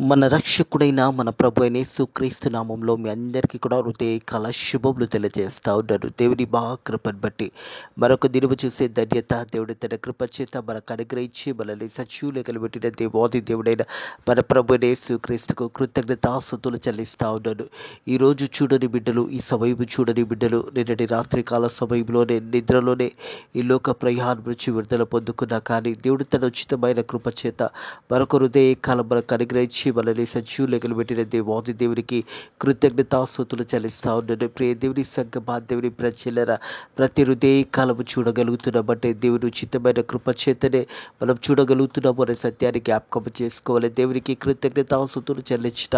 మన రక్షకుడైన మన ప్రభు అయిన యేసుక్రీస్తు నామంలో మీ అందరికీ కూడా హృదయకాల శుభములు తెలియజేస్తా ఉన్నాను. దేవుని మహాకృపను బట్టి మరొక దినము చూసే ధన్యత దేవుడి తన కృప చేత మనకు అనుగ్రహించి మనల్ని సజీవులు కలబెట్టిన దేవాది దేవుడైన మన ప్రభు అయిన యేసుక్రీస్తుకు కృతజ్ఞతాస్తుతులు చెల్లిస్తా ఉన్నాను. ఈరోజు చూడని బిడ్డలు, ఈ సమయం చూడని బిడ్డలు నిన్నటి రాత్రి కాల సమయంలోనే నిద్రలోనే ఈ లోక ప్రయాణం నుంచి విడుదల పొందుకున్నా కానీ దేవుడు తన ఉచితమైన కృప చేత మరొక హృదయకాలం మనకు అనుగ్రహించి మనల్ని సజీవులు పెట్టిన దేవాది దేవునికి కృతజ్ఞతాస్తుతులు చెల్లిస్తా ఉన్నాను. ప్రియ దేవుని సంగమా, దేవుని ప్రజలరా, ప్రతి హృదయకాలము చూడగలుగుతున్నామంటే దేవుని ఉచితమైన కృప చేతనే మనం చూడగలుగుతున్నాము అనే సత్యాన్ని జ్ఞాపకం చేసుకోవాలి. దేవునికి కృతజ్ఞతాస్తుతులు చెల్లించట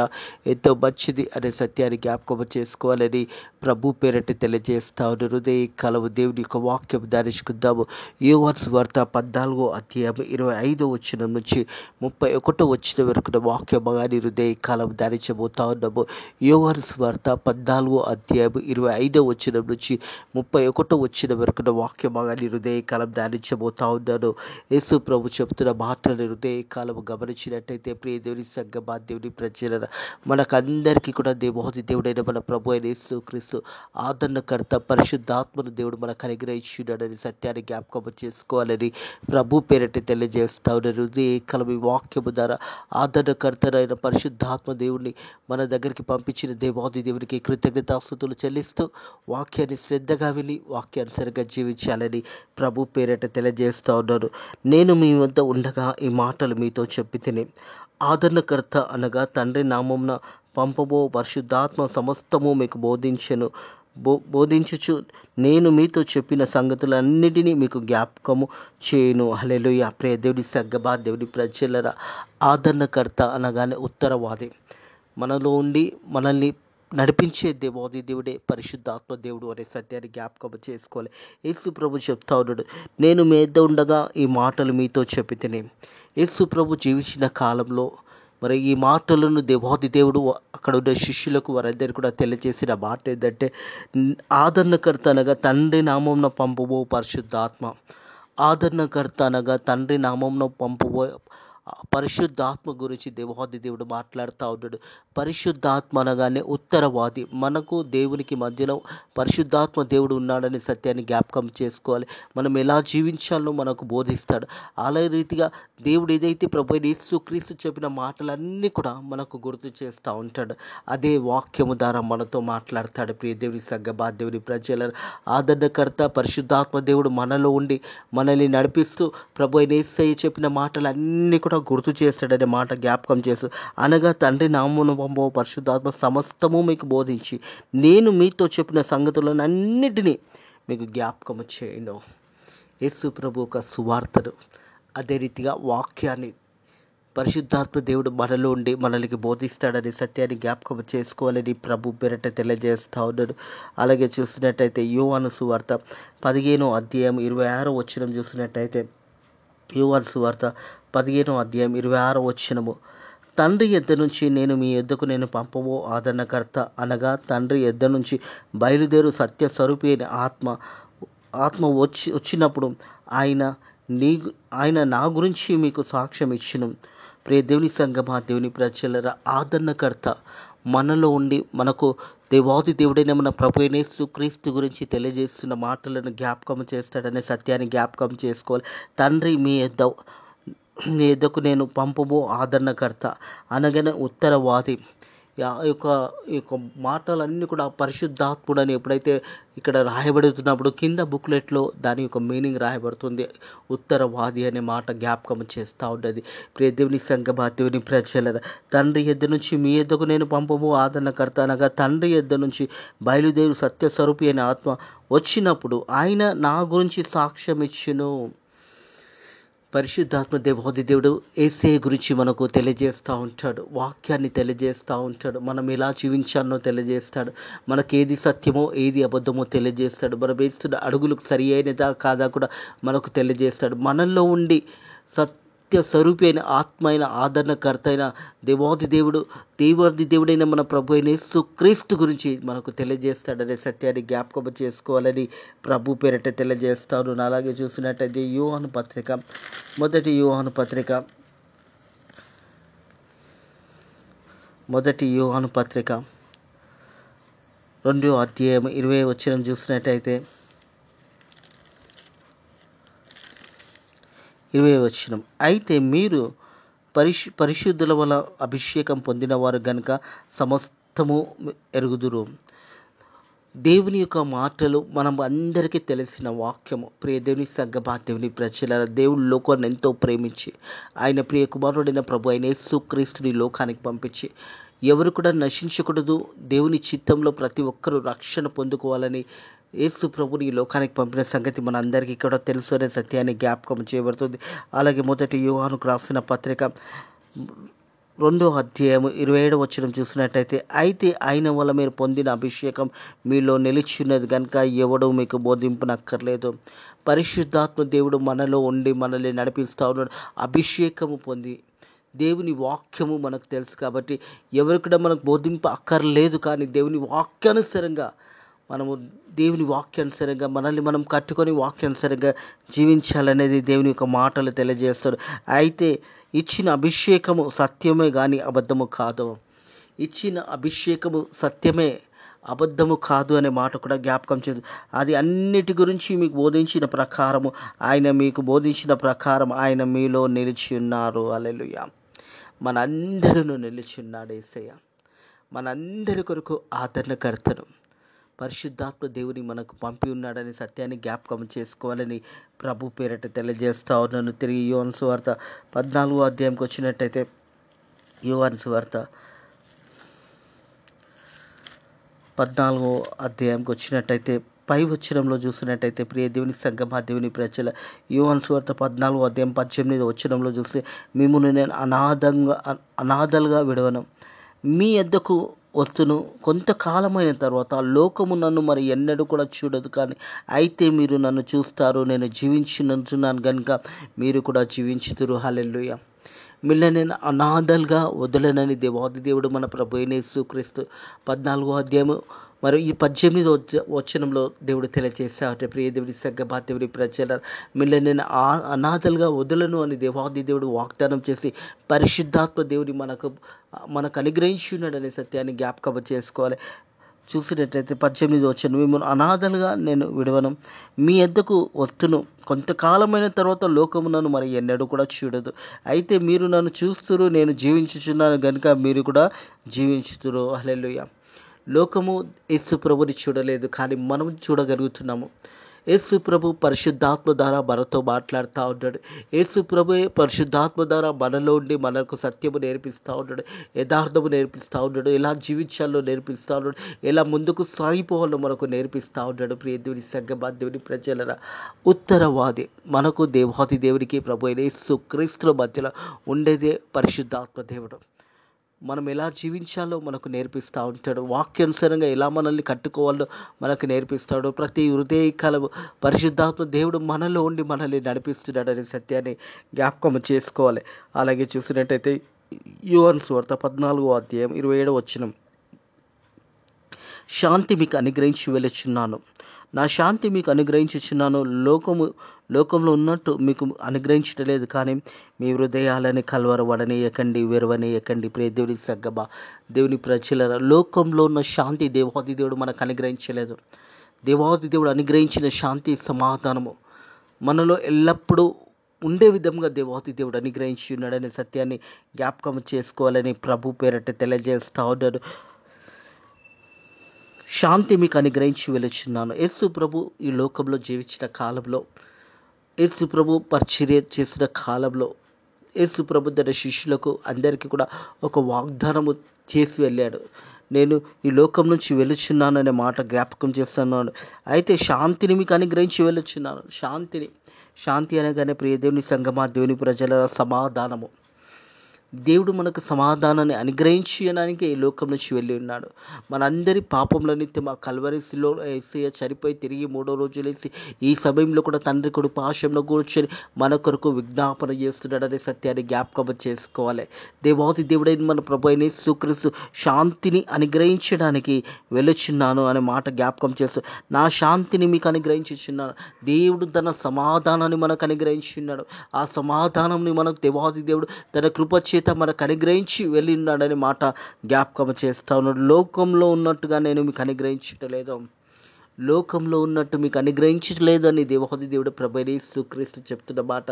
ఎంతో మంచిది అనే సత్యాన్ని జ్ఞాపకం చేసుకోవాలని ప్రభు పేరటి తెలియజేస్తా ఉన్నాను. హృదయకాలము దేవుని యొక్క వాక్యం ధ్యానించుకుందాము. యోహాను సువార్త 14వ అధ్యాయం 25వ వచనం నుంచి 31వ వచనం వరకు వాక్య భాగాన్ని హృదయకాలం ధ్యానించబోతా ఉన్నాము. యోహాను సువార్త 14వ అధ్యాయం 25వ వచనం నుంచి 31వ వచనం వరకు వాక్య భాగాన్ని హృదయకాలం ధ్యానించబోతా ఉన్నాను. యేసు ప్రభు చెప్తున్న మాటలను హృదయకాలం గమనించినట్టయితే ప్రియ దేవుని సంగమా, దేవుని ప్రజల మనకందరికీ కూడా దేవాది దేవుడైన మన ప్రభు అయిన యేసుక్రీస్తు ఆదరణకర్త పరిశుద్ధాత్మను దేవుడు మనకు అనుగ్రహించున్నాడని సత్యాన్ని జ్ఞాపకం చేసుకోవాలని ప్రభు పేరటి తెలియజేస్తా ఉన్నారు. హృదయకాలం ఈ వాక్యము ద్వారా ఆదరణకర్తనైన పరిశుద్ధాత్మ దేవుడిని మన దగ్గరికి పంపించిన దేవాది దేవునికి కృతజ్ఞతాస్తుతులు చెల్లిస్తూ వాక్యాన్ని శ్రద్ధగా విని వాక్యానుసరిగా జీవించాలని ప్రభు పేరట తెలియజేస్తా ఉన్నాను. నేను మీ వద్ద ఉండగా ఈ మాటలు మీతో చెప్పి తిని ఆదరణకర్త అనగా తండ్రి నామమున పంపబో పరిశుద్ధాత్మ సమస్తము మీకు బోధించుచు నేను మీతో చెప్పిన సంగతులన్నిటినీ మీకు జ్ఞాపకము చేయను. హల్లెలూయా. ప్రియ దేవుని సంగమా, దేవుని ప్రజలరా, ఆదరణకర్త అనగానే ఉత్తరవాది, మనలో ఉండి మనల్ని నడిపించే దేవాది దేవుడే పరిశుద్ధాత్మ దేవుడు అనే సత్యాన్ని జ్ఞాపకం చేసుకోవాలి. యేసు ప్రభు చెప్తా ఉన్నాడు, నేను మీ వద్ద ఉండగా ఈ మాటలు మీతో చెప్పి తిని. యేసు ప్రభు జీవించిన కాలంలో మరి ఈ మాటలను దేవాది దేవుడు అక్కడ ఉన్న శిష్యులకు వారందరికీ కూడా తెలియజేసిన మాట ఏంటంటే, ఆదరణకర్త అనగా తండ్రి నామమున పంపబో పరిశుద్ధాత్మ. ఆదరణకర్త అనగా తండ్రి నామమున పంపబో పరిశుద్ధాత్మ గురించి దేవాది దేవుడు మాట్లాడుతూ ఉన్నాడు. పరిశుద్ధాత్మ అనగానే ఉత్తరవాది, మనకు దేవునికి మధ్యలో పరిశుద్ధాత్మ దేవుడు ఉన్నాడని సత్యాన్ని జ్ఞాపకం చేసుకోవాలి. మనం ఎలా జీవించాలో మనకు బోధిస్తాడు. అలా రీతిగా దేవుడు ఏదైతే ప్రభు యేసుక్రీస్తు చెప్పిన మాటలన్నీ కూడా మనకు గుర్తు చేస్తూ ఉంటాడు. అదే వాక్యము ద్వారా మనతో మాట్లాడతాడు. ప్రియ దేవుని సంగమా, దేవుని ప్రజల ఆదరణకర్త పరిశుద్ధాత్మ దేవుడు మనలో ఉండి మనల్ని నడిపిస్తూ ప్రభు యేసయ్య చెప్పిన మాటలన్నీ కూడా గుర్తు చేస్తాడనే మాట జ్ఞాపకం చేస్తూ, అనగా తండ్రి నామమున పంపబో పరిశుద్ధాత్మ సమస్తము మీకు బోధించి నేను మీతో చెప్పిన సంగతులను అన్నిటినీ మీకు జ్ఞాపకము చేయను. యేసు ప్రభు ఒక సువార్తను, అదే రీతిగా వాక్యాన్ని పరిశుద్ధాత్మ దేవుడు మనలో ఉండి మనల్ని బోధిస్తాడని సత్యాన్ని జ్ఞాపకం చేసుకోవాలని ప్రభు పేరట తెలియజేస్తా ఉన్నాడు. అలాగే చూసినట్టయితే యోహాను సువార్త 15వ అధ్యాయం 26వ వచనం చూసినట్టయితే, యోహాను సువార్త 15వ అధ్యాయం 26వ వచనము, తండ్రి యొద్ద నుంచి నేను నేను పంపబో ఆదరణకర్త అనగా తండ్రి యొద్ద నుంచి బయలుదేరు సత్య స్వరూపి అయిన ఆత్మ వచ్చినప్పుడు ఆయన నా గురించి మీకు సాక్ష్యం ఇచ్చును. ప్రియ దేవుని సంగమా, దేవుని ప్రజలరా, ఆదరణకర్త మనలో ఉండి మనకు దేవాది దేవుడైన మన ప్రభు అయిన యేసుక్రీస్తు గురించి తెలియజేస్తున్న మాటలను జ్ఞాపకం చేస్తాడనే సత్యాన్ని జ్ఞాపకం చేసుకోవాలి. తండ్రి మీ యొద్దకు నేను పంపబో ఆదరణకర్త అనగానే ఉత్తరవాది. ఈ యొక్క మాటలన్నీ కూడా పరిశుద్ధాత్ముడు అని ఎప్పుడైతే ఇక్కడ రాయబడుతున్నప్పుడు కింద బుక్లెట్లో దాని యొక్క మీనింగ్ రాయబడుతుంది. ఉత్తరవాది అనే మాట జ్ఞాపకం చేస్తూ ఉన్నది. ప్రియ దేవుని సంగమా, దేవుని ప్రజల తండ్రి యొద్ద నుంచి మీ యొద్దకు నేను పంపబో ఆదరణకర్త అనగా తండ్రి యొద్ద నుంచి బయలుదేరు సత్య స్వరూపి అయిన ఆత్మ వచ్చినప్పుడు ఆయన నా గురించి సాక్ష్యం ఇచ్చును. పరిశుద్ధాత్మ దేవాది దేవుడు యేసయ్య గురించి మనకు తెలియజేస్తూ ఉంటాడు. వాక్యాన్ని తెలియజేస్తూ ఉంటాడు. మనం ఎలా జీవించాలో తెలియజేస్తాడు. మనకు ఏది సత్యమో ఏది అబద్ధమో తెలియజేస్తాడు. మనం వేస్తున్న అడుగులకు సరి అయినదా కాదా కూడా మనకు తెలియజేస్తాడు. మనల్లో ఉండి సత్య స్వరూపి అయిన ఆత్మ అయిన ఆదరణకర్త అయిన దేవాది దేవుడైన మన ప్రభు అయిన యేసుక్రీస్తు గురించి మనకు తెలియజేస్తాడనే సత్యాన్ని జ్ఞాపకం చేసుకోవాలని ప్రభు పేరట తెలియజేస్తాను. అలాగే చూసినట్టయితే యోహాను పత్రిక, మొదటి యోహాను పత్రిక మొదటి యోహాను పత్రిక 2వ అధ్యాయం 20 వచనం చూసినట్టయితే 20 వచనం, అయితే మీరు పరిశుద్ధుల వల్ల అభిషేకం పొందినవారు గనుక సమస్తము ఎరుగుదురు. దేవుని యొక్క మాటలు మనం అందరికీ తెలిసిన వాక్యము. ప్రియ దేవుని సంగమా, దేవుని ప్రజలారా, దేవుడు లోకాన్ని ఎంతో ప్రేమించి ఆయన ప్రియ కుమారుడైన ప్రభు అయిన యేసుక్రీస్తుని లోకానికి పంపించి ఎవరు కూడా నశించకూడదు, దేవుని చిత్తంలో ప్రతి ఒక్కరూ రక్షణ పొందుకోవాలని యేసు ప్రభుని ఈ లోకానికి పంపిన సంగతి మన అందరికీ కూడా తెలుసు అనే సత్యాన్ని జ్ఞాపకం చేయబడుతుంది. అలాగే మొదటి యోహానుకు రాసిన పత్రిక 2వ అధ్యాయం 27వ వచనం చూసినట్టయితే, అయితే ఆయన వల్ల మీరు పొందిన అభిషేకం మీలో నిలిచిన్నది కనుక ఎవడు మీకు బోధింపనక్కర్లేదు. పరిశుద్ధాత్మ దేవుడు మనలో ఉండి మనల్ని నడిపిస్తూ ఉన్నాడు. అభిషేకము పొంది దేవుని వాక్యము మనకు తెలుసు కాబట్టి ఎవరు కూడా మనకు బోధింప అక్కర్లేదు. కానీ దేవుని వాక్యానుసారంగా దేవుని వాక్యానుసారంగా మనల్ని మనం కట్టుకొని వాక్యానుసారంగా జీవించాలనేది దేవుని యొక్క మాటలు తెలియజేస్తాడు. అయితే ఇచ్చిన అభిషేకము సత్యమే కానీ అబద్ధము కాదు. ఇచ్చిన అభిషేకము సత్యమే, అబద్ధము కాదు అనే మాట కూడా జ్ఞాపకం చేస్తుంది. అది అన్నిటి గురించి మీకు బోధించిన ప్రకారము ఆయన మీకు బోధించిన ప్రకారం ఆయన మీలో నిలిచి ఉన్నారు. హల్లెలూయా. మనందరిలో నిలిచి ఉన్నాడు యేసయ్య. మనందరి కొరకు ఆదరణకర్తను పరిశుద్ధాత్మ దేవుని మనకు పంపి ఉన్నాడనే సత్యాన్ని జ్ఞాపకం చేసుకోవాలని ప్రభు పేరట తెలియజేస్తా ఉన్నాను. తిరిగి యోహాను సువార్త 14వ అధ్యాయంకి వచ్చినట్టయితే, యోహాను సువార్త 14వ అధ్యాయంకి వచ్చినట్టయితే పై వచనంలో చూసినట్టయితే, ప్రియ దేవుని సంగమా, దేవుని ప్రజల, యోహాను సువార్త 14వ అధ్యాయం 18వ వచనంలో చూస్తే, మిమ్మును నేను అనాథలుగా విడవను, మీ యొద్దకు వస్తును, కొంతకాలమైన తర్వాత లోకము నన్ను మరి ఎన్నడూ కూడా చూడదు, కానీ అయితే మీరు నన్ను చూస్తారు, నేను జీవించినంటున్నాను కనుక మీరు కూడా జీవించుదురు. హల్లెలూయా. మిమ్మల్ని నేను అనాథలుగా వదలనని దేవాది దేవుడు మన ప్రభు అయిన యేసుక్రీస్తు 14వ అధ్యాయము మరి ఈ 18వ వచనంలో దేవుడు తెలియజేశారు. ప్రియ దేవుని సంగమా, దేవుని ప్రజల, మిమ్మల్ని నేను అనాథలుగా వదలను అని దేవాది దేవుడు వాగ్దానం చేసి పరిశుద్ధాత్మ దేవుని మనకు అనుగ్రహించి ఉన్నాడనే సత్యాన్ని జ్ఞాపకం చేసుకోవాలి. చూసినట్లయితే 18వ వచనం, మిమ్మల్ని అనాథలుగా నేను విడవను, మీ యొద్దకు వస్తును, కొంతకాలమైన తర్వాత లోకము నన్ను మరి ఎన్నడూ కూడా చూడదు, అయితే మీరు నన్ను చూస్తురు, నేను జీవించుచున్నాను కనుక మీరు కూడా జీవించుతురు. హల్లెలూయా. లోకము యేసు ప్రభుని చూడలేదు, కానీ మనం చూడగలుగుతున్నాము. యేసు ప్రభు పరిశుద్ధాత్మ ద్వారా మనతో మాట్లాడుతూ ఉన్నాడు. యేసు ప్రభుయే పరిశుద్ధాత్మ ద్వారా మనలో ఉండి మనకు సత్యము నేర్పిస్తూ ఉన్నాడు, యథార్థము నేర్పిస్తూ ఉన్నాడు, ఎలా జీవించాలో నేర్పిస్తూ ఉన్నాడు, ఎలా ముందుకు సాగిపోవాలో మనకు నేర్పిస్తూ ఉన్నాడు. ప్రియ దేవుని సంగమా, దేవుని ప్రజలరా, ఉత్తరవాది మనకు దేవాది దేవునికి ప్రభు అయిన యేసుక్రీస్తుల మధ్యలో ఉండేదే పరిశుద్ధాత్మ దేవుడు. మనం ఎలా జీవించాలో మనకు నేర్పిస్తూ ఉంటాడు. వాక్యానుసారంగా ఎలా మనల్ని కట్టుకోవాలో మనకు నేర్పిస్తాడు. ప్రతి హృదయకాలము పరిశుద్ధాత్మ దేవుడు మనలో ఉండి మనల్ని నడిపిస్తున్నాడు అనే సత్యాన్ని జ్ఞాపకం చేసుకోవాలి. అలాగే చూసినట్టయితే యోహాను సువార్త 14వ అధ్యాయం 27వ వచనం, శాంతి మీకు అనుగ్రహించి వెలుచున్నాను, నా శాంతి మీకు అనుగ్రహించుచున్నాను, లోకంలో ఉన్నట్టు మీకు అనుగ్రహించటలేదు, కానీ మీ హృదయాలని కలవరవడనీయకండి, విరవనీయకండి. ప్రియ దేవుని సంగమా, దేవుని ప్రజల, లోకంలో ఉన్న శాంతి దేవాది దేవుడు మనకు అనుగ్రహించలేదు. దేవాది దేవుడు అనుగ్రహించిన శాంతి, సమాధానము మనలో ఎల్లప్పుడూ ఉండే విధంగా దేవాది దేవుడు అనుగ్రహించి ఉన్నాడనే సత్యాన్ని జ్ఞాపకం చేసుకోవాలని ప్రభు పేరట తెలియజేస్తా ఉన్నాడు. శాంతి మీకు అనుగ్రహించి వెలుచున్నాను. యేసు ప్రభు ఈ లోకంలో జీవించిన కాలంలో, యేసు ప్రభు పరిచర్య చేసిన కాలంలో, యేసు ప్రభు తన శిష్యులకు అందరికీ కూడా ఒక వాగ్దానము చేసి వెళ్ళాడు. నేను ఈ లోకం నుంచి వెలుచున్నాను అనే మాట జ్ఞాపకం చేస్తున్నాను. అయితే శాంతిని మీకు అనుగ్రహించి వెలుచున్నాను. శాంతి అనగానే ప్రియ దేవుని సంగమా, దేవుని ప్రజల, సమాధానము. దేవుడు మనకు సమాధానాన్ని అనుగ్రహించడానికి ఈ లోకం నుంచి వెళ్ళి ఉన్నాడు. మనందరి పాపముల నిత్యం ఆ కల్వరిలో యేసయ్య చనిపోయి తిరిగి 3వ రోజు లేచి ఈ సమయంలో కూడా తండ్రి కొడుకు పాశంలో కూర్చొని మన కొరకు విజ్ఞాపన చేస్తున్నాడనే సత్యాన్ని జ్ఞాపకం చేసుకోవాలి. దేవాది దేవుడైన మన ప్రభు అయిన యేసుక్రీస్తు శాంతిని అనుగ్రహించడానికి వెలుచున్నాను అనే మాట జ్ఞాపకం చేస్తూ, నా శాంతిని మీకు అనుగ్రహించుచున్నాను. దేవుడు తన సమాధానాన్ని మనకు అనుగ్రహించున్నాడు. ఆ సమాధానంని మనకు దేవాది దేవుడు తన కృప చేత మనకు అనుగ్రహించి వెళ్ళినాడని మాట జ్ఞాపకం చేస్తా ఉన్నాడు. లోకంలో ఉన్నట్టుగా నేను మీకు అనుగ్రహించటలేదు, లోకంలో ఉన్నట్టు మీకు అనుగ్రహించలేదని దేవాది దేవుడు ప్రభు యేసుక్రీస్తు చెప్తున్న మాట.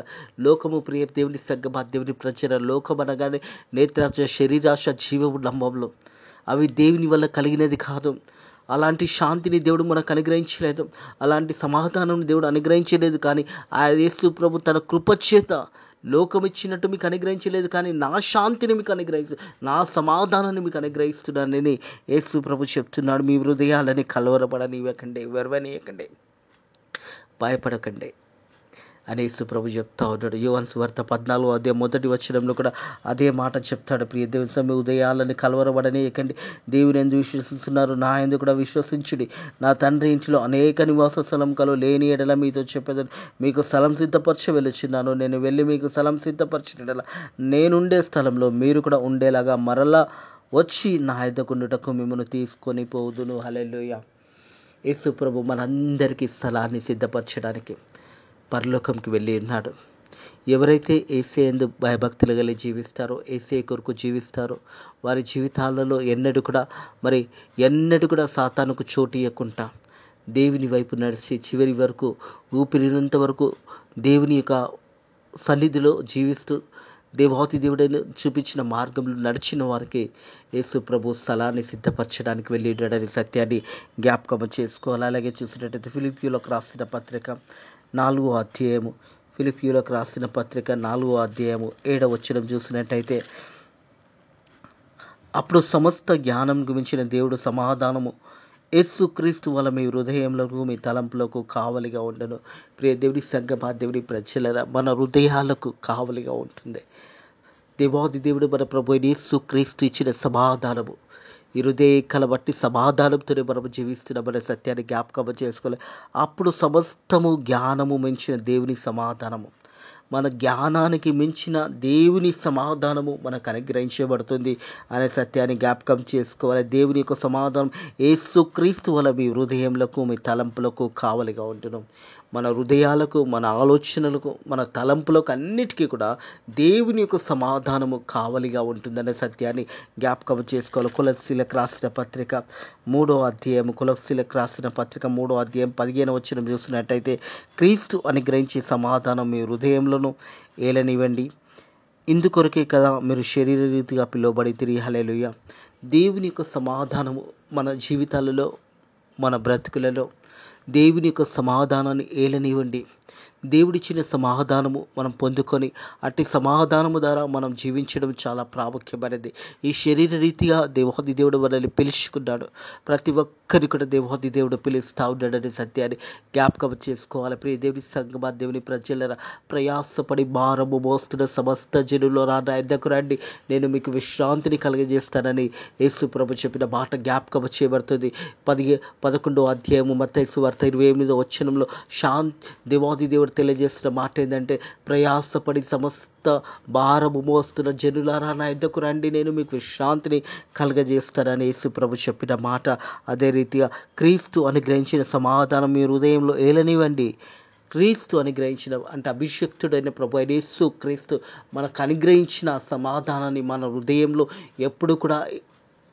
లోకము ప్రియ దేవుని సంగమా, దేవుని ప్రచార లోకం అనగానే నేత్రాశ, శరీరాశ, జీవము లంబంలో అవి దేవుని వల్ల కలిగినది కాదు. అలాంటి శాంతిని దేవుడు మనకు అనుగ్రహించలేదు, అలాంటి సమాధానం దేవుడు అనుగ్రహించలేదు. కానీ ఆ యేసు ప్రభు తన కృపచేత లోకం ఇచ్చినట్టు మీకు అనుగ్రహించలేదు, కానీ నా శాంతిని మీకు నా సమాధానాన్ని మీకు అనుగ్రహిస్తున్నానని యేసు ప్రభు చెప్తున్నాడు. మీ హృదయాలని కలవరపడనివ్వకండి, వెరవనీయకండి, భయపడకండి అని యేసు ప్రభు చెప్తా ఉన్నాడు. యోహాను సువార్త 14వ అధ్యాయం 1వ వచనంలో కూడా అదే మాట చెప్తాడు. ప్రియ దేవుని సమ ఉదయాలని కలవరపడనీయకండి, దేవుని యందు విశ్వసిస్తున్నారు, నా యందు కూడా విశ్వసించుడి. నా తండ్రి ఇంటిలో అనేక నివాస స్థలం కలవు, లేని ఎడల మీతో చెప్పేదని మీకు స్థలం సిద్ధపరచ వెళ్ళుచున్నాను. నేను వెళ్ళి మీకు స్థలం సిద్ధపరచిన ఎడల నేనుండే స్థలంలో మీరు కూడా ఉండేలాగా మరలా వచ్చి నా యొద్దకుండుటకు మిమ్మల్ని తీసుకొని పోదును. హల్లెలూయా. యేసు ప్రభు మనందరికీ స్థలాన్ని సిద్ధపరచడానికి పరలోకంకి వెళ్ళి ఉన్నాడు. ఎవరైతే యేసే యందు భయభక్తులు కలిగి జీవిస్తారో, యేసే కొరకు జీవిస్తారో, వారి జీవితాలలో ఎన్నడూ కూడా సాతానుకు చోటు ఇవ్వకుండా దేవుని వైపు నడిచి చివరి వరకు ఊపిరినంత వరకు దేవుని యొక్క సన్నిధిలో జీవిస్తూ దేవాతి దేవుడైన చూపించిన మార్గంలో నడిచిన వారికి యేసు ప్రభు స్థలాన్ని సిద్ధపరచడానికి వెళ్ళిడని సత్యాన్ని జ్ఞాపకం చేసుకోవాలి. అలాగే చూసినట్టయితే ఫిలిప్పీయులకు రాసిన పత్రిక 4వ అధ్యాయము, ఫిలిప్పీయులకు రాసిన పత్రిక 4వ అధ్యాయము 7వ వచనం చూసినట్టయితే, అప్పుడు సమస్త జ్ఞానం గురించిన దేవుడు సమాధానము యేసుక్రీస్తు వల్ల మీ హృదయములకు మీ తలంపులకు కావలిగా ఉండను. ప్రియ దేవుడి సంగమా, దేవుడి ప్రజలరా, మన హృదయాలకు కావలిగా ఉంటుంది దేవాది దేవుడు మన ప్రభు యేసుక్రీస్తు ఇచ్చిన సమాధానము. ఈ హృదయ బట్టి సమాధానంతోనే మనం జీవిస్తున్నామనే సత్యాన్ని జ్ఞాపకం చేసుకోవాలి. అప్పుడు సమస్తము జ్ఞానము మించిన దేవుని సమాధానము, మన జ్ఞానానికి మించిన దేవుని సమాధానము మనకు అనుగ్రహించబడుతుంది అనే సత్యాన్ని జ్ఞాపకం చేసుకోవాలి. దేవుని యొక్క సమాధానం యేసుక్రీస్తు వల్ల మీ హృదయములకు మీ తలంపులకు కావలిగా ఉంటున్నాం. మన హృదయాలకు, మన ఆలోచనలకు, మన తలంపులకు అన్నిటికీ కూడా దేవుని యొక్క సమాధానము కావలిగా ఉంటుందనే సత్యాన్ని జ్ఞాపకం చేసుకోవాలి. కొలస్సీలకు రాసిన పత్రిక 3వ అధ్యాయం, కొలస్సీలకు రాసిన పత్రిక 3వ అధ్యాయం 15వ వచనం చూసినట్టయితే, క్రీస్తు అనుగ్రహించే సమాధానం మీ హృదయంలోనూ ఏలనివ్వండి, ఇందుకొరకే కదా మీరు శరీర రీతిగా పిలువబడి తిరిగి. హల్లెలూయా. దేవుని యొక్క సమాధానము మన జీవితాలలో, మన బ్రతుకులలో దేవుని యొక్క సమాధానాన్ని ఏలనివ్వండి. దేవుడిచ్చిన సమాధానము మనం పొందుకొని అట్టి సమాధానము ద్వారా మనం జీవించడం చాలా ప్రాముఖ్యమైనది. ఈ శరీర రీతిగా దేవాది దేవుడు మనల్ని పిలుచుకున్నాడు. ప్రతి ఒక్కరి కూడా దేవాది దేవుడు పిలుస్తూ ఉన్నాడని సత్యాన్ని జ్ఞాపకం చేసుకోవాలి. ప్రియ దేవుని సంగమా, దేవుని ప్రజలరా, ప్రయాసపడి భారము మోస్తున్న సమస్త జనులు నా యొద్దకు రండి, నేను మీకు విశ్రాంతిని కలుగజేస్తానని యేసు ప్రభు చెప్పిన మాట జ్ఞాపకం చేయబడుతుంది. 11వ అధ్యాయము మత్తయి సువార్త 28వ వచనంలో దేవాది దేవుడు తెలియజేస్తున్న మాట ఏంటంటే, ప్రయాసపడి సమస్త భారము మోస్తున్న జనులారా నా యొద్దకు రండి, నేను మీకు విశ్రాంతిని కలుగజేస్తానని యేసు ప్రభు చెప్పిన మాట. అదే రీతిగా క్రీస్తు అనుగ్రహించిన సమాధానం మీ హృదయంలో ఏలనివ్వండి. క్రీస్తు అనుగ్రహించిన అంటే అభిషక్తుడైన ప్రభు యేసు క్రీస్తు మనకు అనుగ్రహించిన సమాధానాన్ని మన హృదయంలో ఎప్పుడు కూడా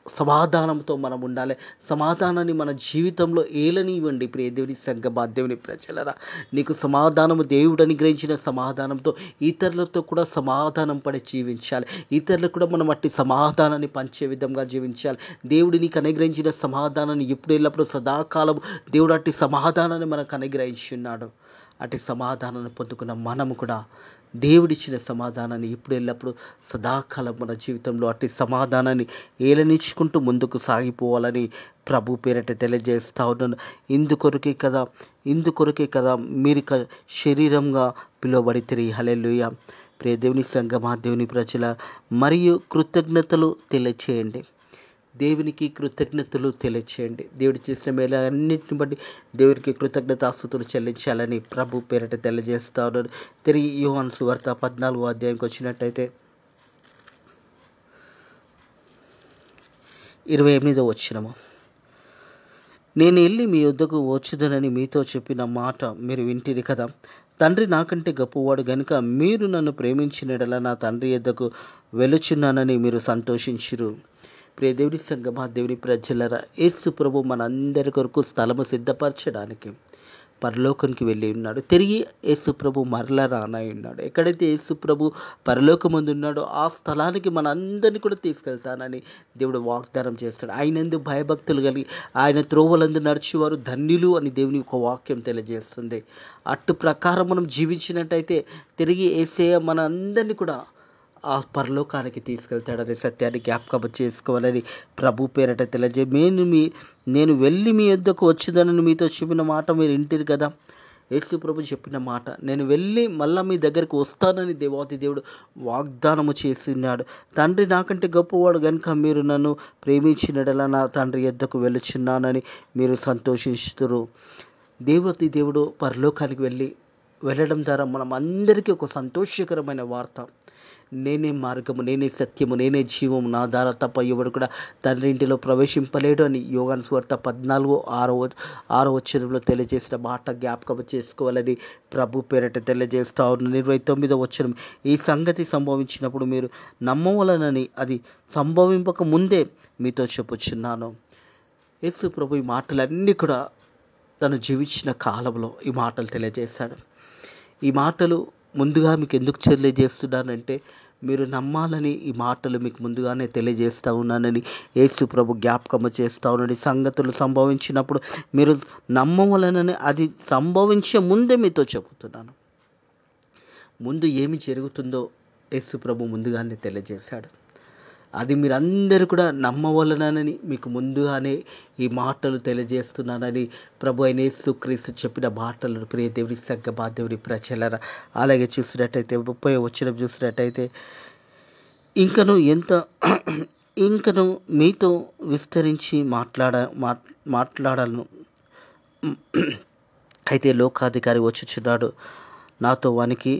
సమాధానంతో మనం ఉండాలి. సమాధానాన్ని మన జీవితంలో ఏలనివ్వండి. ప్రియ దేవుని సంగమా, దేవుని ప్రజలరా, నీకు సమాధానము దేవుడు అనుగ్రహించిన సమాధానంతో ఇతరులతో కూడా సమాధానం పడి జీవించాలి. ఇతరులకు కూడా మనం అట్టి సమాధానాన్ని పంచే విధంగా జీవించాలి. దేవుడు నీకు అనుగ్రహించిన సమాధానాన్ని ఎప్పుడు ఎల్లప్పుడూ సదాకాలం దేవుడు అట్టి సమాధానాన్ని మనకు అనుగ్రహించున్నాడు. అట్టి సమాధానాన్ని పొందుకున్న మనము కూడా దేవుడిచ్చిన సమాధానాన్ని ఇప్పుడు ఎల్లప్పుడూ సదాకాలం మన జీవితంలో అట్టి సమాధానాన్ని ఏలనిచ్చుకుంటూ ముందుకు సాగిపోవాలని ప్రభు పేరట తెలియజేస్తా ఉన్నాను. ఇందుకొరకే కదా మీరు శరీరంగా పిలువబడి తిరిగి. హల్లెలూయా. ప్రియ దేవుని సంగమా, దేవుని ప్రజల మరియు కృతజ్ఞతలు తెలియచేయండి. దేవునికి కృతజ్ఞతలు తెలియచేయండి. దేవుడు చేసిన మేలు అన్నింటిని బట్టి దేవునికి కృతజ్ఞతాస్తుతులు చెల్లించాలని ప్రభు పేరట తెలియజేస్తా ఉన్నాను. తిరిగి యోహాను సువార్త 14వ అధ్యాయంకి వచ్చినట్టయితే 28వ వచనము, నేను వెళ్ళి మీ యొద్దకు వచ్చుదనని మీతో చెప్పిన మాట మీరు వింటిరి కదా, తండ్రి నాకంటే గొప్పవాడు గనుక మీరు నన్ను ప్రేమించిన యెడల నా తండ్రి యొద్దకు వెలుచున్నానని మీరు సంతోషించురు. ప్రియ దేవుని సంగమా, దేవుని ప్రజలరా, యేసు ప్రభు మనందరి కొరకు స్థలము సిద్ధపరచడానికి పరలోకానికి వెళ్ళి ఉన్నాడు. తిరిగి యేసు ప్రభు మరలా రానై ఉన్నాడు. ఎక్కడైతే యేసు ప్రభు పరలోకమందు ఉన్నాడో ఆ స్థలానికి మనందరినీ కూడా తీసుకెళ్తానని దేవుడు వాగ్దానం చేస్తాడు. ఆయనందు భయభక్తులు కలిగి ఆయన త్రోవలందు నడిచేవారు ధన్యులు అని దేవుని ఒక వాక్యం తెలియజేస్తుంది. అటు ప్రకారం మనం జీవించినట్టయితే తిరిగి యేసయ్య మనందరినీ కూడా ఆ పరలోకానికి తీసుకెళ్తాడనే సత్యాన్ని జ్ఞాపకం చేసుకోవాలని ప్రభు పేరట నేను వెళ్ళి మీ యొద్దకు వచ్చేదనని మీతో చెప్పిన మాట మీరు వింటిరి కదా. యేసు ప్రభు చెప్పిన మాట, నేను వెళ్ళి మళ్ళా మీ దగ్గరికి వస్తానని దేవాతి దేవుడు వాగ్దానము చేసి ఉన్నాడు. తండ్రి నాకంటే గొప్పవాడు కనుక మీరు నన్ను ప్రేమించిన యెడల నా తండ్రి యొద్దకు వెళుచున్నానని మీరు సంతోషిస్తురు. దేవాతి దేవుడు పరలోకానికి వెళ్ళడం ద్వారా మనం అందరికీ ఒక సంతోషకరమైన వార్త. నేనే మార్గము, నేనే సత్యము, నేనే జీవము, నా ద్వారా తప్ప ఎవడు కూడా తండ్రి ఇంటిలో ప్రవేశింపలేడు అని యోహాను సువార్త 14:6 తెలియజేసిన మాట జ్ఞాపకం చేసుకోవాలని ప్రభు పేరట తెలియజేస్తా ఉన్నాను. 29వ వచనం, ఈ సంగతి సంభవించినప్పుడు మీరు నమ్మవలనని అది సంభవింపక ముందే మీతో చెప్పుచున్నాను. యేసు ప్రభు ఈ మాటలన్నీ కూడా తను జీవించిన కాలంలో ఈ మాటలు తెలియజేశాడు. ఈ మాటలు ముందుగా మీకు ఎందుకు తెలియజేస్తున్నానంటే మీరు నమ్మాలని ఈ మాటలు మీకు ముందుగానే తెలియజేస్తూ ఉన్నానని యేసు ప్రభు జ్ఞాపకము చేస్తూ ఉన్నాడు. సంగతులు సంభవించినప్పుడు మీరు నమ్మవలనని అది సంభవించే ముందే మీతో చెబుతున్నాను. ముందు ఏమి జరుగుతుందో యేసు ప్రభు ముందుగానే తెలియజేశాడు. అది మీరందరూ కూడా నమ్మవలనని మీకు ముందుగానే ఈ మాటలు తెలియజేస్తున్నానని ప్రభు అయిన యేసుక్రీస్తు చెప్పిన మాటలు. ప్రియ దేవుని సంగమా, దేవుని ప్రజలరా, అలాగే చూసినట్టయితే 30వ వచనం చూసినట్టయితే ఇంకను మీతో విస్తరించి మాట్లాడాలను. అయితే లోకాధికారి వచ్చుచున్నాడు, నాతో వానికి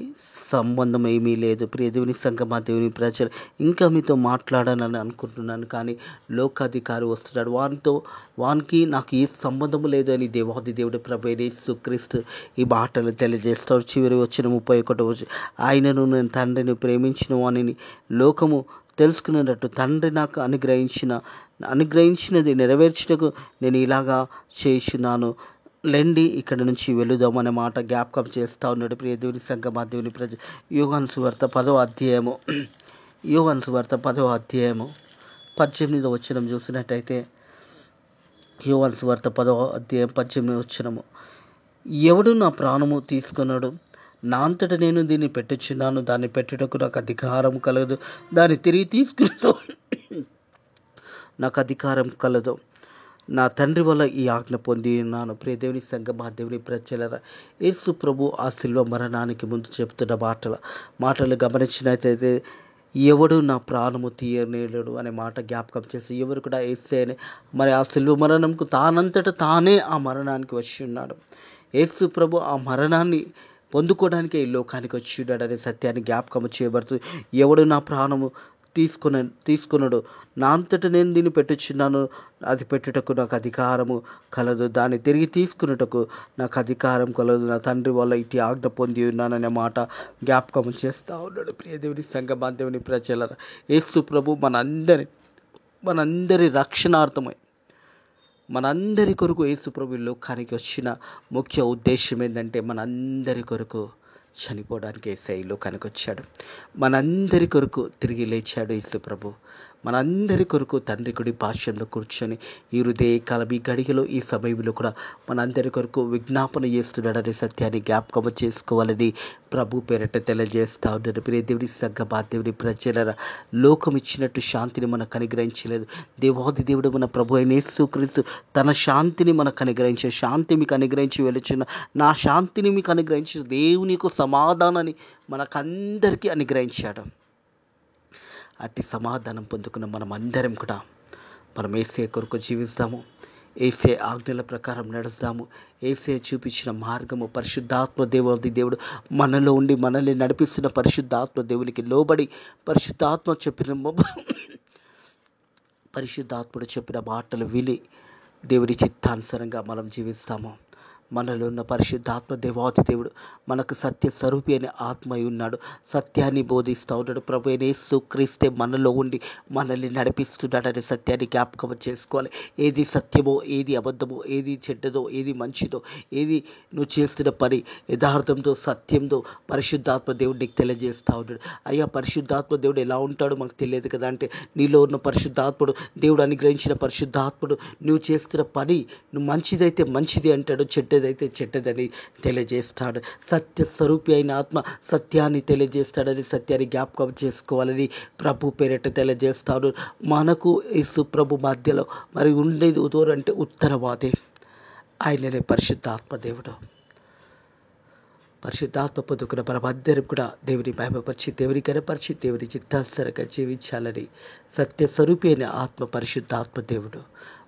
సంబంధం ఏమీ లేదు. ప్రియ దేవుని సంగమా, దేవుని ప్రజలు, ఇంకా మీతో మాట్లాడాలని అనుకుంటున్నాను, కానీ లోకాధికారి వస్తున్నాడు, వానికి నాకు ఏ సంబంధము లేదు అని దేవాది దేవుడు ప్రభు యేసుక్రీస్తు ఈ మాటలు తెలియజేస్తాడు. చివరి వచ్చిన 31వ, ఆయనను నేను తండ్రిని ప్రేమించిన వానిని లోకము తెలుసుకున్నట్టు తండ్రి నాకు అనుగ్రహించినది నెరవేర్చుటకు నేను ఇలాగా చేయుచున్నాను. లెండి ఇక్కడి నుంచి వెళుదామనే మాట జ్ఞాపకం చేస్తూ ఉన్నాడు. ప్రియ దేవుని సంగమా, దేవుని ప్రజ, యోహాను సువార్త 10వ అధ్యాయము 18వ వచనం చూసినట్టయితే, యోహాను సువార్త 10వ అధ్యాయం 18వ వచనము, ఎవడు నా ప్రాణము తీసుకున్నాడు, నా అంతట నేను దీన్ని పెట్టుచున్నాను, దాన్ని పెట్టుటకు నాకు అధికారం కలదు, దాన్ని తిరిగి తీసుకున్నాను నాకు అధికారం కలదు. నా తండ్రి వల్ల ఈ ఆజ్ఞ పొంది ఉన్నాను. ప్రియ దేవుని సంగమా, దేవుని ప్రజలరా, యేసు ప్రభు ఆ శిలువ మరణానికి ముందు చెబుతున్న మాటలు గమనించినట్లయితే, ఎవడు నా ప్రాణము తీయనేడు అనే మాట జ్ఞాపకం చేసి, ఎవరు కూడా యేసయ్యనే మరి ఆ శిలువ మరణంకు తానంతట తానే ఆ మరణానికి వచ్చి ఉన్నాడు. యేసు ప్రభు ఆ మరణాన్ని పొందుకోవడానికి ఈ లోకానికి వచ్చి ఉన్నాడు అనే సత్యాన్ని జ్ఞాపకం చేయబడుతుంది. ఎవడు నా ప్రాణము తీసుకున్నాడు, నా అంతట నేను దీన్ని పెట్టుచున్నాను, అది పెట్టుటకు నాకు అధికారము కలదు, దాన్ని తిరిగి తీసుకున్నటకు నాకు అధికారం కలదు, నా తండ్రి వల్ల ఇటు ఆజ్ఞ పొంది ఉన్నాననే మాట జ్ఞాపకం చేస్తూ ఉన్నాడు. ప్రియ దేవుని సంగమా, దేవుని ప్రజలరా, యేసు ప్రభు మనందరి రక్షణార్థమై మనందరి కొరకు యేసు ప్రభు లోకానికి వచ్చిన ముఖ్య ఉద్దేశం ఏంటంటే, మనందరి కొరకు చనిపోవడానికి యేసయ్య లోకానికి వచ్చాడు. మనందరి కొరకు తిరిగి లేచాడు యేసు ప్రభు. మనందరి కొరకు తండ్రి కుడి పార్శ్వంలో కూర్చొని ఈ హృదయకాలం, ఈ గడియలో, ఈ సమయంలో కూడా మనందరి కొరకు విజ్ఞాపన చేస్తున్నాడనే సత్యాన్ని జ్ఞాపకం చేసుకోవాలని ప్రభు పేరట తెలియజేస్తూ ఉన్నాడు. ప్రియ దేవుని సంగమా, దేవుని ప్రజలరా, లోకం ఇచ్చినట్టు శాంతిని మనకు అనుగ్రహించలేదు. దేవాది దేవుడు మన ప్రభు అయిన యేసుక్రీస్తు తన శాంతిని మనకు అనుగ్రహించే, శాంతి మీకు అనుగ్రహించి వెలుచున్న, నా శాంతిని మీకు అనుగ్రహించి దేవుని యొక్క సమాధానాన్ని మనకందరికీ అనుగ్రహించాడు. అట్టి సమాధానం పొందుకున్న మనం అందరం కూడా మనం యేసే కొరకు జీవిస్తాము, యేసే ఆజ్ఞల ప్రకారం నడుస్తాము. యేసే చూపించిన మార్గము, పరిశుద్ధాత్మ దేవుడు మనలో ఉండి మనల్ని నడిపిస్తున్న పరిశుద్ధాత్మ దేవునికి లోబడి పరిశుద్ధాత్ముడు చెప్పిన మాటలు విని దేవుని చిత్తానుసారంగా మనం జీవిస్తాము. మనలో ఉన్న పరిశుద్ధాత్మ దేవాతి దేవుడు మనకు సత్య స్వరూపి అనే ఆత్మ అయి ఉన్నాడు. సత్యాన్ని బోధిస్తూ ఉన్నాడు. ప్రభు అయిన యేసుక్రీస్తే మనలో ఉండి మనల్ని నడిపిస్తున్నాడనే సత్యాన్ని జ్ఞాపకం చేసుకోవాలి. ఏది సత్యమో, ఏది అబద్ధమో, ఏది చెడ్డదో, ఏది మంచిదో, ఏది నువ్వు చేస్తున్న పని యథార్థంతో సత్యంతో పరిశుద్ధాత్మ దేవుడు నీకు తెలియజేస్తూ ఉంటాడు. అయ్యా, పరిశుద్ధాత్మ దేవుడు ఎలా ఉంటాడో మాకు తెలియదు కదా అంటే, నీలో ఉన్న పరిశుద్ధాత్ముడు, దేవుడు అనుగ్రహించిన పరిశుద్ధాత్ముడు నువ్వు చేస్తున్న పని నువ్వు మంచిదైతే మంచిది అంటాడు, చెడ్డదైతే చెడ్డదని తెలియజేస్తాడు. సత్య స్వరూపి అయిన ఆత్మ సత్యాన్ని తెలియజేస్తాడని సత్యాన్ని జ్ఞాపకం చేసుకోవాలని ప్రభు పేరిట తెలియజేస్తాడు. మనకు యేసు ప్రభు మధ్యలో మరి ఉండేది అంటే ఉత్తరవాది, ఆయననే పరిశుద్ధాత్మ దేవుడు. పరిశుద్ధాత్మ పొందుకున్న మనమందరం కూడా దేవుని మహిమపరిచి, దేవుని కనపరిచి, దేవుని చిత్తానుసారంగా జీవించాలని సత్య స్వరూపి అయిన ఆత్మ పరిశుద్ధాత్మ దేవుడు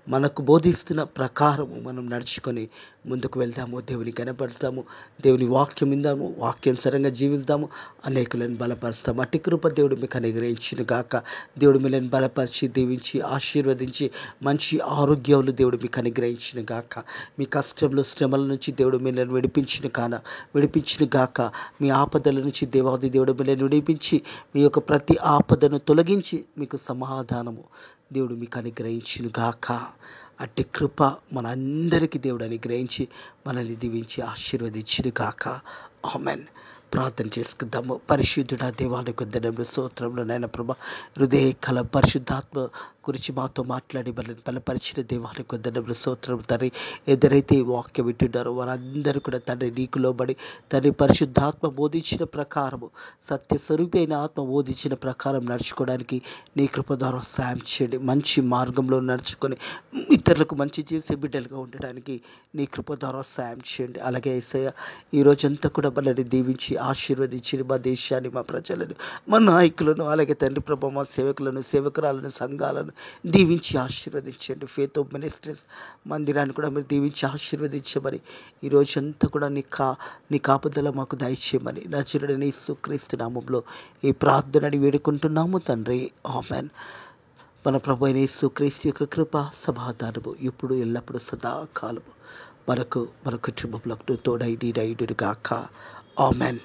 మనకు బోధిస్తున్న ప్రకారము మనం నడుచుకొని ముందుకు వెళ్దాము, దేవుని కనపరుస్తాము, దేవుని వాక్యం విందాము, వాక్యానుసారంగా జీవిస్తాము, అనేకులను బలపరుస్తాము. అట్టి కృప దేవుడు మీకు అనుగ్రహించును గాక. దేవుడు మిమ్మల్ని బలపరిచి, దీవించి, ఆశీర్వదించి, మంచి ఆరోగ్యములు దేవుడు మీకు అనుగ్రహించును గాక. మీ కష్టంలో, శ్రమల నుంచి దేవుడు మిమ్మల్ని విడిపించును గాక. మీ ఆపదల నుంచి దేవాది దేవుడు మిమ్మల్ని విడిపించి, మీ యొక్క ప్రతి ఆపదను తొలగించి మీకు సమాధానము దేవుడు మీకు అనుగ్రహించును గాక. అట్టి కృప మనందరికీ దేవుడు అనుగ్రహించి మనల్ని దీవించి ఆశీర్వదించును గాక. ఆమెన్. ప్రార్థన చేసుకుందాము. పరిశుద్ధుడా, దేవానికి వందనములు, స్తోత్రములు నాయన ప్రభా. హృదయ కల పరిశుద్ధాత్మ గురించి మాతో మాట్లాడి మనల్ని బలపరిచిన దేవానికి వందనములు, స్తోత్రములు తండ్రి. ఎదురైతే ఈ వాక్యం వింటున్నారో వారందరూ కూడా తండ్రి నీకు లోబడి తండ్రి పరిశుద్ధాత్మ బోధించిన ప్రకారము, సత్య స్వరూపి అయిన ఆత్మ బోధించిన ప్రకారం నడుచుకోవడానికి నీ కృప ద్వారా సాయం చేయండి. మంచి మార్గంలో నడుచుకొని ఇతరులకు మంచి చేసే బిడ్డలుగా ఉండడానికి నీ కృప ద్వారా సాయం చేయండి. అలాగే యేసయ్య, ఈ రోజంతా కూడా మనల్ని దీవించి ఆశీర్వదించి మా దేశాన్ని, మా ప్రజలను, మా నాయకులను, అలాగే తండ్రి ప్రభా మా సేవకులను, సేవకురాలను, సంఘాలను దీవించి ఆశీర్వదించండి. ఫేత్ ఆఫ్ మినిస్ట్రీస్ మందిరాన్ని కూడా మీరు దీవించి ఆశీర్వదించమని, ఈ రోజంతా కూడా నీ కాపుదల మాకు దయచేయమని నజరేయుడైన యేసుక్రీస్తు నామములో ఈ ప్రార్థనని వేడుకుంటున్నాము తండ్రి. ఆమెన్. మన ప్రభు అయిన యేసుక్రీస్తు యొక్క కృప, సమాధానము ఇప్పుడు ఎల్లప్పుడూ సదాకాలము మన కుటుంబంలో తోడై నీడయుడును గాక. ఆమెన్.